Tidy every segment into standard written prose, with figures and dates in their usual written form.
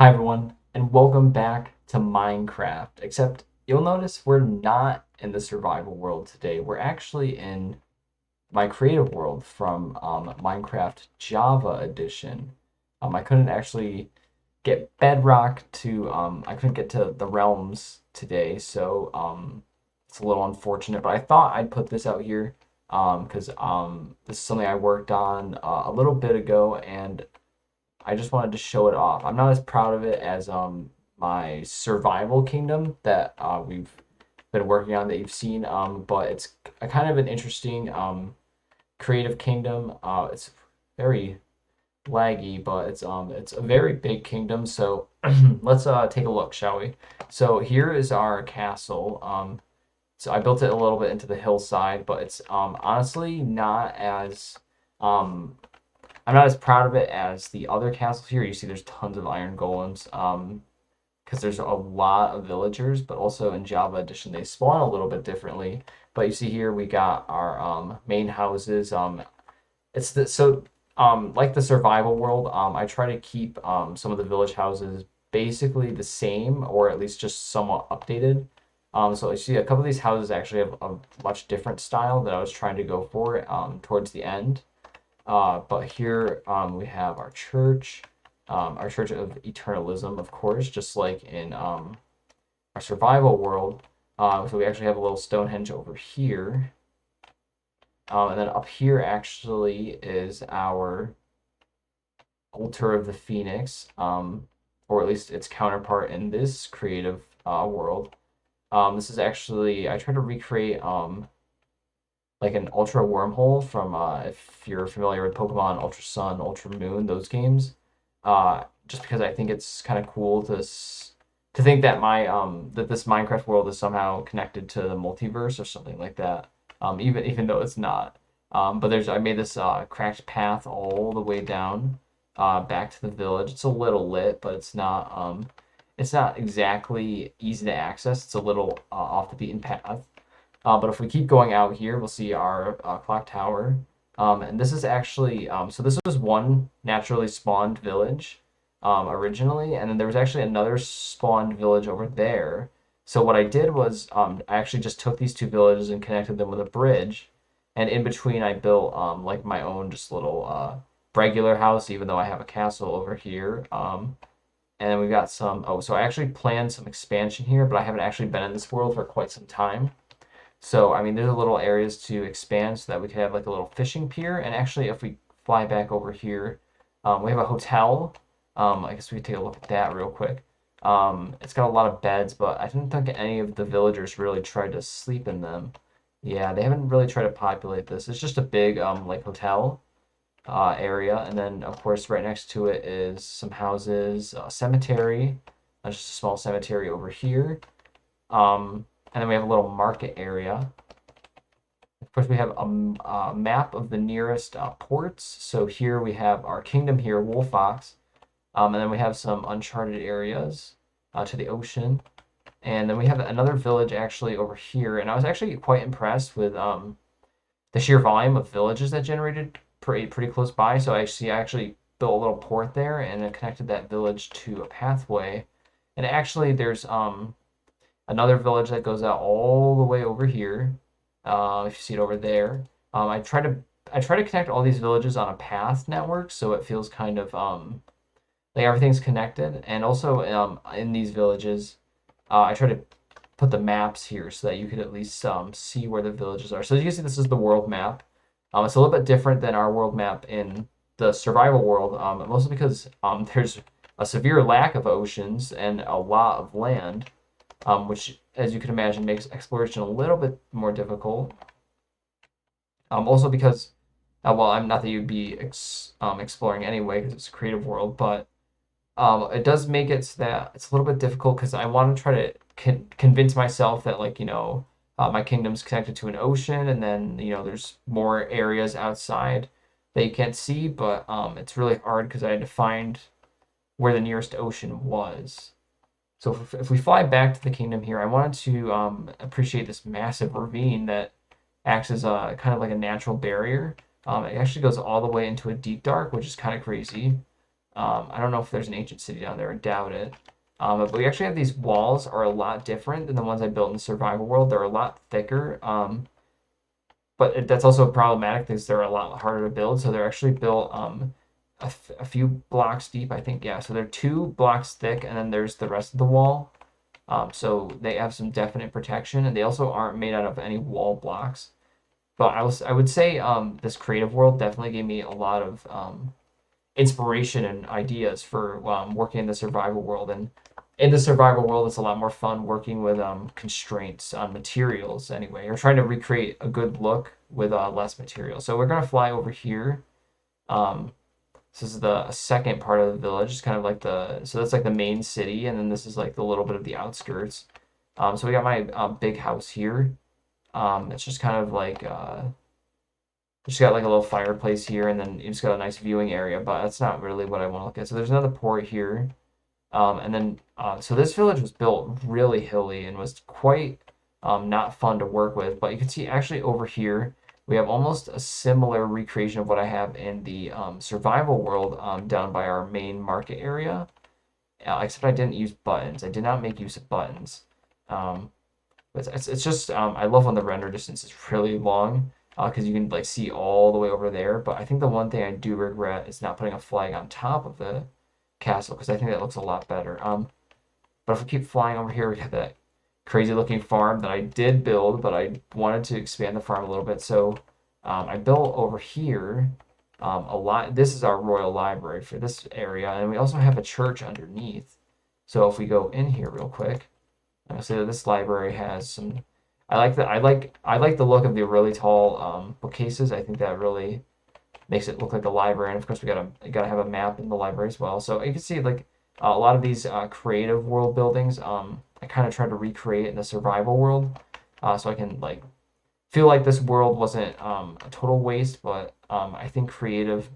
Hi everyone, and welcome back to Minecraft. Except you'll notice we're not in the survival world today. We're actually in my creative world from Minecraft Java Edition. I couldn't actually get Bedrock to I couldn't get to the realms today, so it's a little unfortunate. But I thought I'd put this out here because this is something I worked on a little bit ago, and I just wanted to show it off. I'm not as proud of it as my survival kingdom that we've been working on that you've seen, but it's a kind of an interesting creative kingdom. It's very laggy, but it's a very big kingdom. So let's take a look, shall we? So here is our castle. So I built it a little bit into the hillside, but it's honestly not as um I'm not as proud of it as the other castles here. You see there's tons of iron golems because there's a lot of villagers, but also in Java Edition they spawn a little bit differently. But you see here we got our main houses. It's the so like the survival world. I try to keep some of the village houses basically the same or at least just somewhat updated. So you see a couple of these houses actually have a much different style that I was trying to go for towards the end. But here we have our Church of Eternalism, of course, just like in our survival world. So we actually have a little Stonehenge over here. And then up here actually is our Altar of the Phoenix, or at least its counterpart in this creative world. This is actually, I try to recreate like an Ultra Wormhole from if you're familiar with Pokemon Ultra Sun, Ultra Moon, those games. Just because I think it's kind of cool to think that my that this Minecraft world is somehow connected to the multiverse or something like that. Even though it's not. But there's I made this cracked path all the way down back to the village. It's a little lit, but it's not exactly easy to access. It's a little off the beaten path. But if we keep going out here, we'll see our clock tower. And this is actually, so this was one naturally spawned village originally, and then there was actually another spawned village over there. So what I did was I actually just took these two villages and connected them with a bridge. And in between, I built like my own just little regular house, even though I have a castle over here. And then we've got so I actually planned some expansion here, but I haven't actually been in this world for quite some time. So, I mean, there's a little areas to expand so that we could have like a little fishing pier. And actually, if we fly back over here, we have a hotel. I guess we could take a look at that real quick. It's got a lot of beds, but I didn't think any of the villagers really tried to sleep in them. Yeah, they haven't really tried to populate this. It's just a big like hotel area, and then of course right next to it is some houses, a cemetery, just a small cemetery over here. And then we have a little market area. Of course, we have a map of the nearest ports. So here we have our kingdom here, Wolfox. And then we have some uncharted areas to the ocean. And then we have another village actually over here. And I was actually quite impressed with the sheer volume of villages that generated pretty close by. So I actually built a little port there and it connected that village to a pathway. And actually, there's another village that goes out all the way over here. If you see it over there, I try to connect all these villages on a path network, so it feels kind of like everything's connected. And also in these villages, I try to put the maps here so that you could at least see where the villages are. So you can see this is the world map. It's a little bit different than our world map in the survival world, mostly because there's a severe lack of oceans and a lot of land, which, as you can imagine, makes exploration a little bit more difficult. Also because, well, I'm not that you'd be exploring anyway because it's a creative world, but it does make it so that it's a little bit difficult because I want to try to convince myself that, like, my kingdom's connected to an ocean, and then, there's more areas outside that you can't see, but it's really hard because I had to find where the nearest ocean was. So if we fly back to the kingdom here, I wanted to appreciate this massive ravine that acts as a kind of like a natural barrier. It actually goes all the way into a deep dark, which is kind of crazy. I don't know if there's an ancient city down there. I doubt it. But we actually have these walls are a lot different than the ones I built in the survival world. They're a lot thicker. But that's also problematic because they're a lot harder to build. So they're actually built a few blocks deep, I think. Yeah, so they're 2 blocks thick, and then there's the rest of the wall. So they have some definite protection, and they also aren't made out of any wall blocks. But I would say this creative world definitely gave me a lot of inspiration and ideas for working in the survival world. And in the survival world, it's a lot more fun working with constraints on materials anyway, or trying to recreate a good look with less material. So we're gonna fly over here. Um, this is the second part of the village. It's kind of like so that's like the main city, and then this is like the little bit of the outskirts. So we got my big house here. It's just kind of like just got like a little fireplace here, and then you just got a nice viewing area, but that's not really what I want to look at. So there's another port here. And then, so this village was built really hilly and was quite not fun to work with. But you can see actually over here, we have almost a similar recreation of what I have in the survival world down by our main market area. Except I didn't use buttons. I did not make use of buttons. Um, but it's just, I love when the render distance is really long because you can like see all the way over there. But I think the one thing I do regret is not putting a flag on top of the castle because I think that looks a lot better. But if we keep flying over here, we have that crazy looking farm that I did build, but I wanted to expand the farm a little bit. So I built over here a lot. This is our royal library for this area, and we also have a church underneath. So if we go in here real quick, I'll say that this library has some. I like the look of the really tall bookcases. I think that really makes it look like a library. And of course, we gotta have a map in the library as well. So you can see like a lot of these creative world buildings. I kind of tried to recreate in the survival world, so I can like feel like this world wasn't a total waste. But I think creative.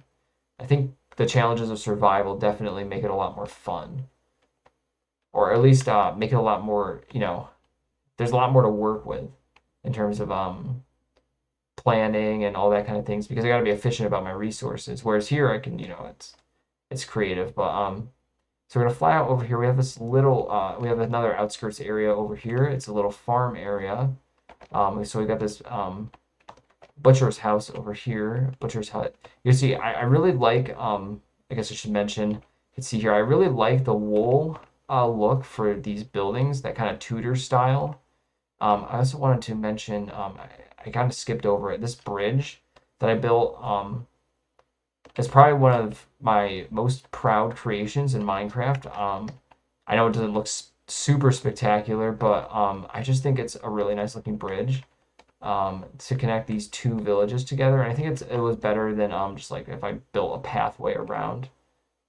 I think the challenges of survival definitely make it a lot more fun, or at least make it a lot more. There's a lot more to work with in terms of planning and all that kind of things because I got to be efficient about my resources. Whereas here I can, it's creative. But so we're gonna fly out over here. We have this little, we have another outskirts area over here. It's a little farm area. So we got this butcher's house over here, butcher's hut. You see, I really like. I guess I should mention. You can see here, I really like the wool look for these buildings, that kind of Tudor style. I also wanted to mention, I kind of skipped over it. This bridge that I built is probably one of my most proud creations in Minecraft. I know it doesn't look super spectacular, but I just think it's a really nice looking bridge to connect these 2 villages together. And I think it was better than just like if I built a pathway around.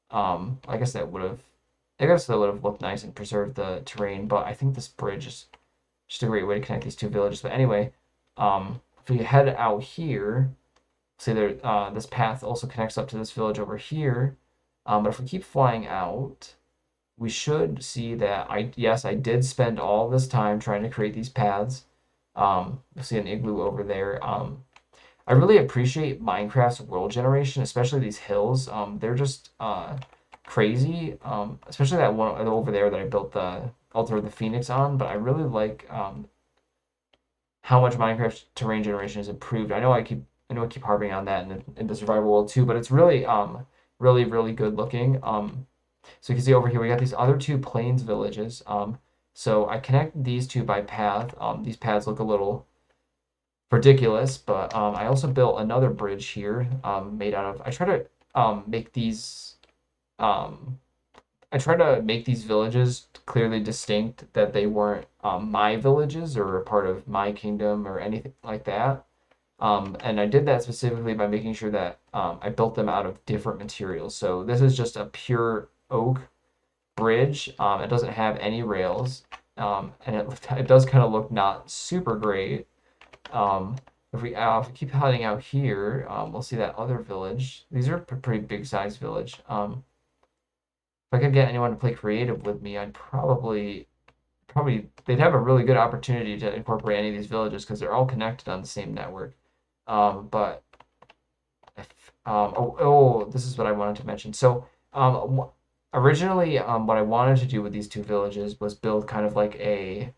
I guess that would have, looked nice and preserved the terrain. But I think this bridge is just a great way to connect these 2 villages. But anyway, if we head out here, see there, this path also connects up to this village over here. But if we keep flying out, we should see that yes, I did spend all this time trying to create these paths. You'll see an igloo over there. I really appreciate Minecraft's world generation, especially these hills. They're just crazy. Especially that one over there that I built the Altar of the Phoenix on. But I really like how much Minecraft terrain generation has improved. I know I keep harping on that in the survival world too, but it's really really good looking. So you can see over here we got these other 2 plains villages. So I connect these 2 by path. These paths look a little ridiculous, but I also built another bridge here made out of. I try to make these. I try to make these villages clearly distinct, that they weren't my villages or a part of my kingdom or anything like that. And I did that specifically by making sure that I built them out of different materials. So this is just a pure oak bridge. It doesn't have any rails, and it does kind of look not super great. If we keep heading out here, we'll see that other village. These are pretty big size village. If I could get anyone to play creative with me, I'd probably they'd have a really good opportunity to incorporate any of these villages because they're all connected on the same network. But if, this is what I wanted to mention. So Um, Originally, what I wanted to do with these two villages was build kind of like a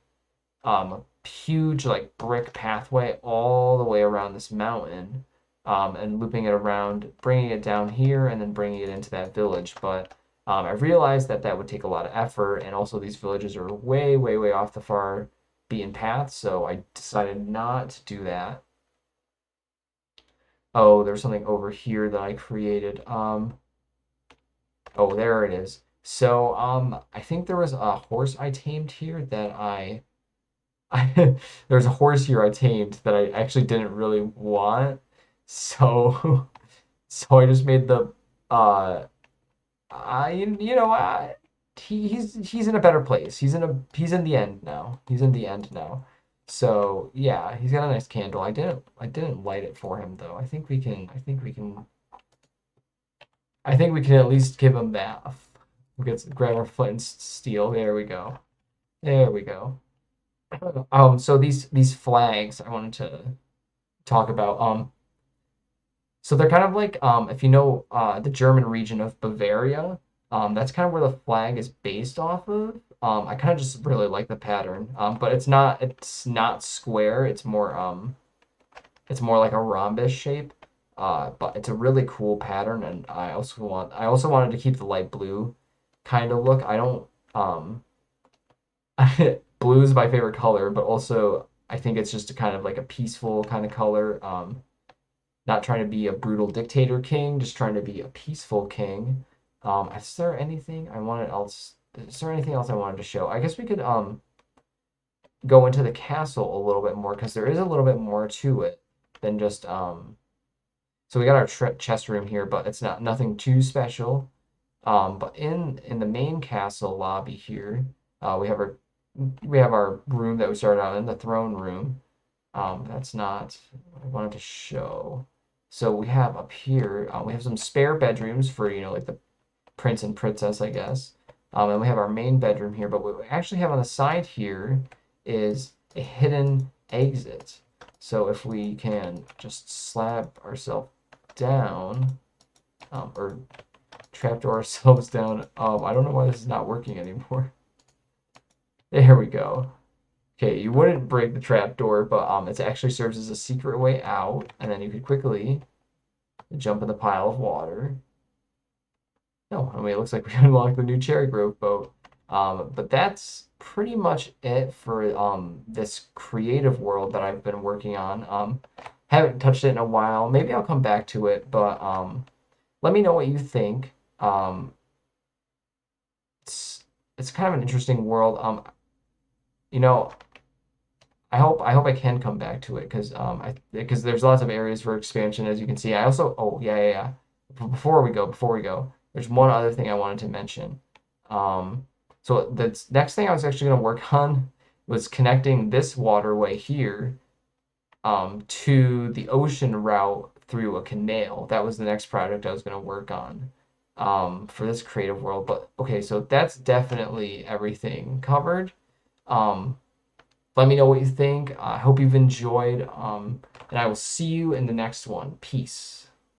huge like brick pathway all the way around this mountain, and looping it around, bringing it down here, and then bringing it into that village. But I realized that that would take a lot of effort, and also these villages are way, way, way off the far beaten path, so I decided not to do that. Oh, there's something over here that I created. Oh, there it is. So, I think there was a horse I tamed here that I there's a horse here I tamed that I actually didn't really want. So so I just made the I you know I he's in a better place. He's in the end now. He's in the end now. So yeah, he's got a nice candle. I didn't light it for him though. I think we can at least give him that. We get grab our flint and steel. There we go. There we go. So these flags I wanted to talk about. So they're kind of like if you know the German region of Bavaria, that's kind of where the flag is based off of. I kind of just really like the pattern. But it's not square. It's more like a rhombus shape. But it's a really cool pattern, and I also wanted to keep the light blue kind of look. I don't blue is my favorite color, but also I think it's just a kind of like a peaceful kind of color. Not trying to be a brutal dictator king, just trying to be a peaceful king. Is there anything I wanted else? Is there anything else I wanted to show? I guess we could go into the castle a little bit more because there is a little bit more to it than just So we got our chest room here, but it's not nothing too special. But in the main castle lobby here, we have our room that we started out in, the throne room. That's not what I wanted to show. So we have up here, we have some spare bedrooms for, like the prince and princess, I guess. And we have our main bedroom here, but what we actually have on the side here is a hidden exit. So if we can just slap ourselves down, or trapdoor ourselves down. I don't know why this is not working anymore. There we go. Okay, you wouldn't break the trapdoor, but it actually serves as a secret way out, and then you could quickly jump in the pile of water. No, I mean, it looks like we unlocked the new Cherry Grove boat. But that's pretty much it for this creative world that I've been working on. Haven't touched it in a while. Maybe I'll come back to it, but let me know what you think. It's kind of an interesting world. You know, I hope I can come back to it because there's lots of areas for expansion as you can see. I also yeah. Before we go, there's one other thing I wanted to mention. So the next thing I was actually going to work on was connecting this waterway here to the ocean route through a canal. That was the next project I was going to work on for this creative world. But okay, so that's definitely everything covered. Um, Let me know what you think. I hope you've enjoyed, and I will see you in the next one. Peace.